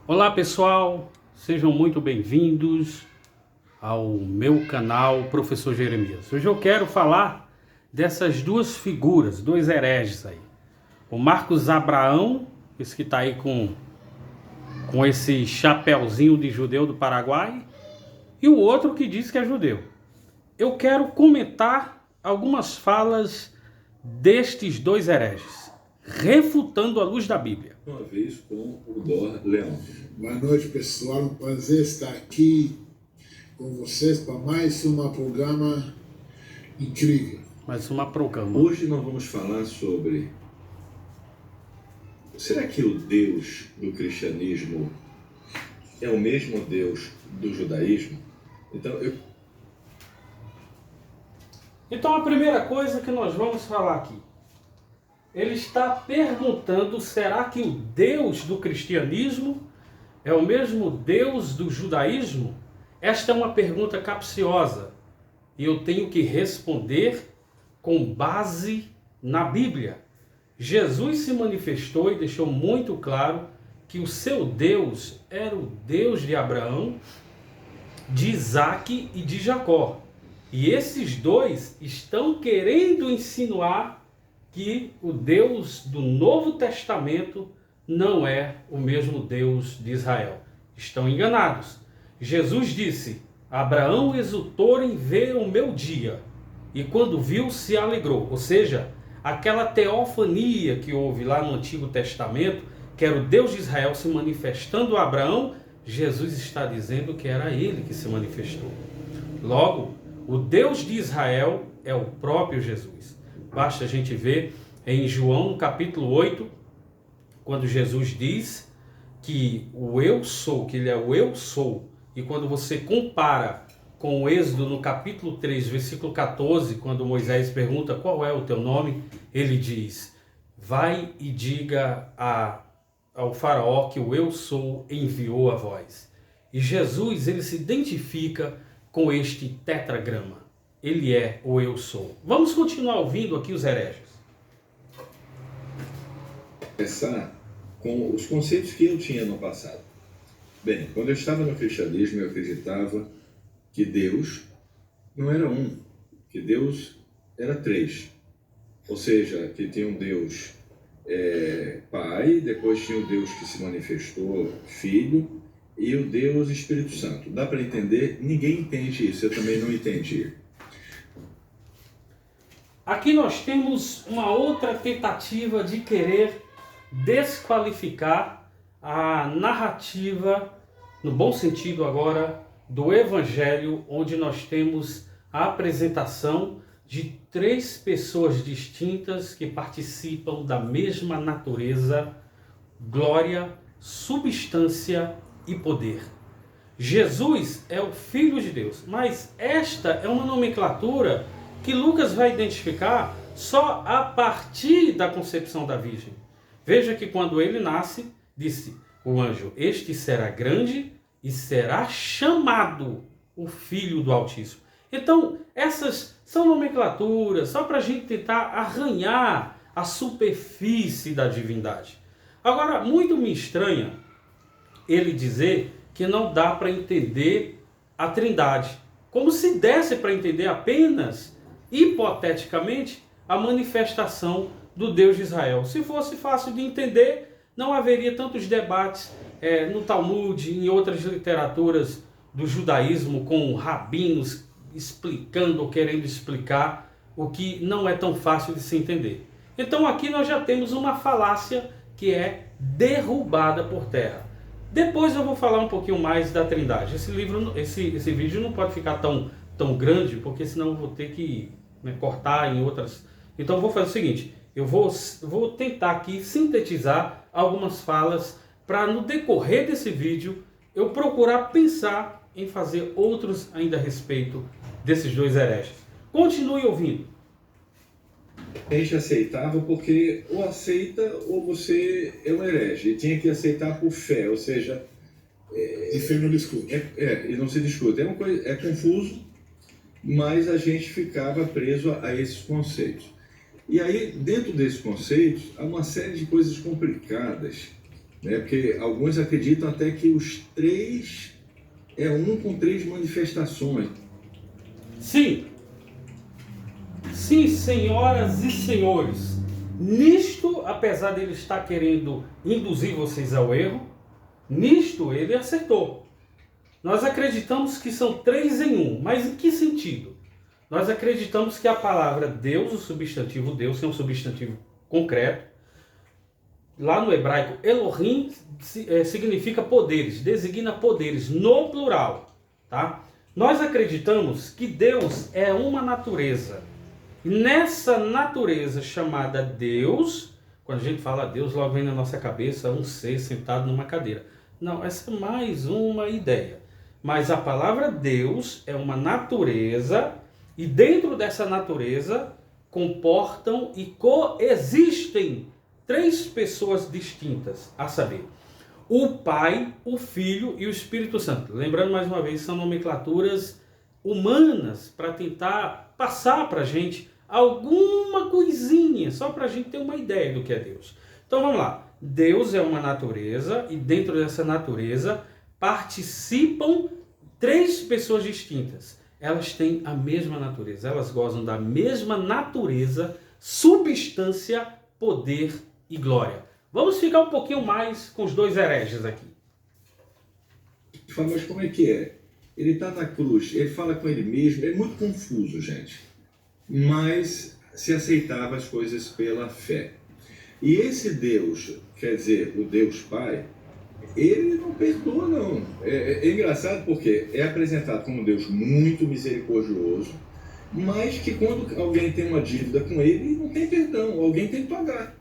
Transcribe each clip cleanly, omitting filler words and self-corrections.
Olá pessoal, sejam muito bem-vindos ao meu canal Professor Jeremias. Hoje eu quero falar dessas duas figuras, dois hereges aí. O Marcos Abraão, esse que está aí com esse chapéuzinho de judeu do Paraguai, e o outro que diz que é judeu. Eu quero comentar algumas falas destes dois hereges, refutando à luz da Bíblia. Uma vez com o Dor Leão. Boa noite, pessoal. Um prazer estar aqui com vocês para mais um programa incrível. Hoje nós vamos falar sobre: será que o Deus do cristianismo é o mesmo Deus do judaísmo? Então a primeira coisa que nós vamos falar aqui, ele está perguntando, será que o Deus do cristianismo é o mesmo Deus do judaísmo? Esta é uma pergunta capciosa e eu tenho que responder com base na Bíblia. Jesus se manifestou e deixou muito claro que o seu Deus era o Deus de Abraão, de Isaac e de Jacó. E esses dois estão querendo insinuar que o Deus do Novo Testamento não é o mesmo Deus de Israel. Estão enganados. Jesus disse: Abraão exultou em ver o meu dia, e quando viu, se alegrou. Ou seja, aquela teofania que houve lá no Antigo Testamento, que era o Deus de Israel se manifestando a Abraão, Jesus está dizendo que era ele que se manifestou. Logo, o Deus de Israel é o próprio Jesus. Basta a gente ver em João, no capítulo 8, quando Jesus diz que o eu sou, que ele é o eu sou, e quando você compara com o Êxodo no capítulo 3, versículo 14, quando Moisés pergunta qual é o teu nome, ele diz: vai e diga ao faraó que o eu sou enviou a vós. E Jesus, ele se identifica com este tetragrama. Ele é o eu sou. Vamos continuar ouvindo aqui os hereges. Começar com os conceitos que eu tinha no passado. Bem, quando eu estava no cristianismo, eu acreditava que Deus não era um, que Deus era três. Ou seja, que tinha um Deus Pai, depois tinha o Deus que se manifestou, Filho, e o Deus Espírito Santo. Dá para entender? Ninguém entende isso, eu também não entendi. Aqui nós temos uma outra tentativa de querer desqualificar a narrativa, no bom sentido agora, do Evangelho, onde nós temos a apresentação de três pessoas distintas que participam da mesma natureza, glória, substância e poder. Jesus é o Filho de Deus, mas esta é uma nomenclatura que Lucas vai identificar só a partir da concepção da Virgem. Veja que quando ele nasce, disse o anjo: este será grande e será chamado o Filho do Altíssimo. Então, essas são nomenclaturas só para a gente tentar arranhar a superfície da divindade. Agora, muito me estranha ele dizer que não dá para entender a Trindade, como se desse para entender apenas, hipoteticamente, a manifestação do Deus de Israel. Se fosse fácil de entender, não haveria tantos debates no Talmud, em outras literaturas do judaísmo, com rabinos explicando ou querendo explicar o que não é tão fácil de se entender. Então aqui nós já temos uma falácia que é derrubada por terra. Depois eu vou falar um pouquinho mais da Trindade. Esse vídeo não pode ficar tão grande, porque senão eu vou ter que cortar em outras. Então eu vou fazer o seguinte: eu vou tentar aqui sintetizar algumas falas para, no decorrer desse vídeo, eu procurar pensar em fazer outros ainda a respeito desses dois hereges. Continue ouvindo. A gente aceitava porque ou aceita ou você é um herege. E tinha que aceitar por fé, ou seja... E fé não discute. E não se discute. É uma coisa, é confuso, mas a gente ficava preso a esses conceitos. E aí, dentro desses conceitos, há uma série de coisas complicadas né? Porque alguns acreditam até que os três é um com três manifestações. Sim, sim, senhoras e senhores, nisto, apesar dele estar querendo induzir vocês ao erro, nisto ele acertou. Nós acreditamos que são três em um, mas em que sentido? Nós acreditamos que a palavra Deus, o substantivo Deus, que é um substantivo concreto, lá no hebraico, Elohim significa poderes, designa poderes no plural, tá? Nós acreditamos que Deus é uma natureza. E nessa natureza chamada Deus, quando a gente fala Deus, logo vem na nossa cabeça um ser sentado numa cadeira. Não, essa é mais uma ideia. Mas a palavra Deus é uma natureza, e dentro dessa natureza comportam e coexistem três pessoas distintas, a saber, o Pai, o Filho e o Espírito Santo. Lembrando mais uma vez, são nomenclaturas humanas para tentar passar para a gente alguma coisinha, só para a gente ter uma ideia do que é Deus. Então vamos lá. Deus é uma natureza e dentro dessa natureza participam três pessoas distintas. Elas têm a mesma natureza, elas gozam da mesma natureza, substância, poder e glória. Vamos ficar um pouquinho mais com os dois hereges aqui. Mas como é que é? Ele está na cruz, ele fala com ele mesmo, é muito confuso, gente. Mas se aceitava as coisas pela fé. E esse Deus, quer dizer, o Deus Pai, ele não perdoa, não. É engraçado porque é apresentado como um Deus muito misericordioso, mas que quando alguém tem uma dívida com ele, não tem perdão, alguém tem que pagar.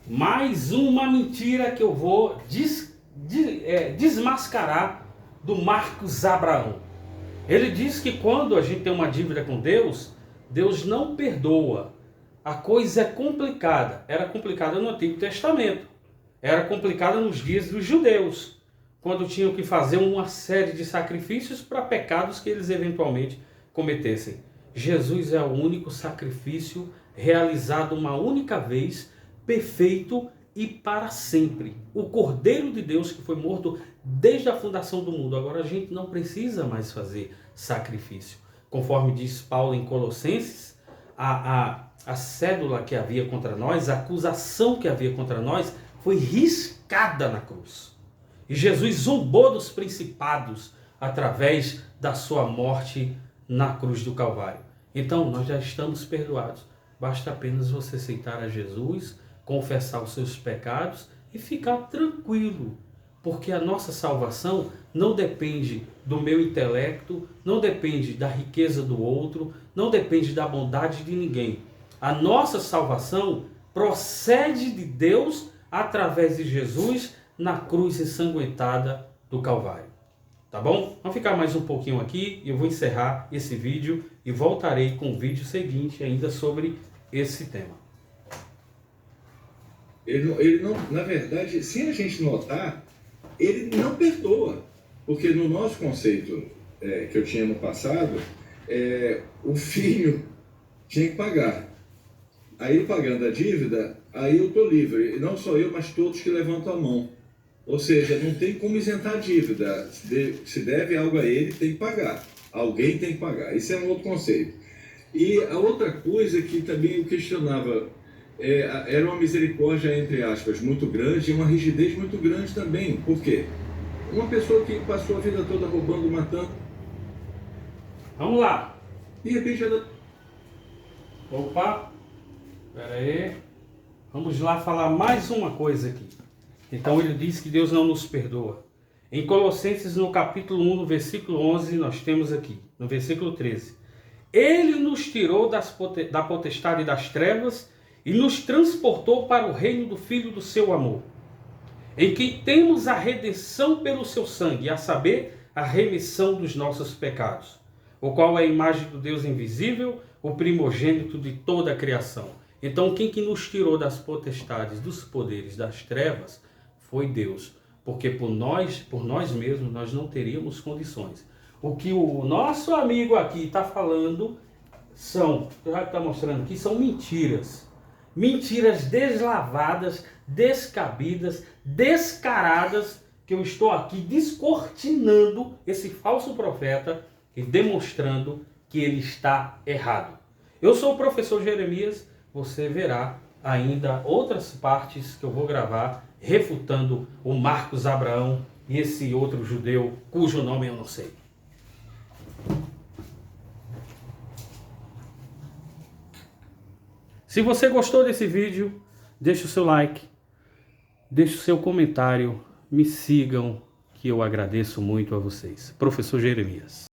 Mais uma mentira que eu vou desmascarar do Marcos Abraão. Ele diz que quando a gente tem uma dívida com Deus, Deus não perdoa. A coisa é complicada. Era complicada no Antigo Testamento. Era complicada nos dias dos judeus, quando tinham que fazer uma série de sacrifícios para pecados que eles eventualmente cometessem. Jesus é o único sacrifício realizado uma única vez, perfeito e para sempre. O Cordeiro de Deus que foi morto desde a fundação do mundo. Agora a gente não precisa mais fazer sacrifício. Conforme diz Paulo em Colossenses, a cédula que havia contra nós, a acusação que havia contra nós, foi riscada na cruz. E Jesus zombou dos principados através da sua morte na cruz do Calvário. Então nós já estamos perdoados. Basta apenas você aceitar a Jesus, confessar os seus pecados e ficar tranquilo. Porque a nossa salvação não depende do meu intelecto, não depende da riqueza do outro, não depende da bondade de ninguém. A nossa salvação procede de Deus através de Jesus na cruz ensanguentada do Calvário. Tá bom? Vamos ficar mais um pouquinho aqui e eu vou encerrar esse vídeo e voltarei com o vídeo seguinte ainda sobre esse tema. Ele não, na verdade, se a gente notar, ele não perdoa. Porque no nosso conceito que eu tinha no passado, o filho tinha que pagar. Aí ele pagando a dívida, aí eu estou livre. Não só eu, mas todos que levantam a mão. Ou seja, não tem como isentar a dívida. Se deve algo a ele, tem que pagar. Alguém tem que pagar. Isso é um outro conceito. E a outra coisa que também eu questionava, era uma misericórdia, entre aspas, muito grande e uma rigidez muito grande também. Por quê? Uma pessoa que passou a vida toda roubando, matando. Vamos lá. De repente ela... Opa. Espera aí. Vamos lá falar mais uma coisa aqui. Então ele diz que Deus não nos perdoa. Em Colossenses, no capítulo 1, no versículo 11, nós temos aqui, no versículo 13. Ele nos tirou da potestade das trevas e nos transportou para o reino do Filho do seu amor, em que temos a redenção pelo seu sangue, a saber, a remissão dos nossos pecados, o qual é a imagem do Deus invisível, o primogênito de toda a criação. Então, quem que nos tirou das potestades, dos poderes, das trevas, foi Deus. Porque por nós mesmos, nós não teríamos condições. O que o nosso amigo aqui está falando já está mostrando aqui, são mentiras. Mentiras deslavadas, descabidas, descaradas, que eu estou aqui descortinando esse falso profeta e demonstrando que ele está errado. Eu sou o professor Jeremias, você verá ainda outras partes que eu vou gravar refutando o Marcos Abraão e esse outro judeu cujo nome eu não sei. Se você gostou desse vídeo, deixe o seu like, deixe o seu comentário, me sigam, que eu agradeço muito a vocês. Professor Jeremias.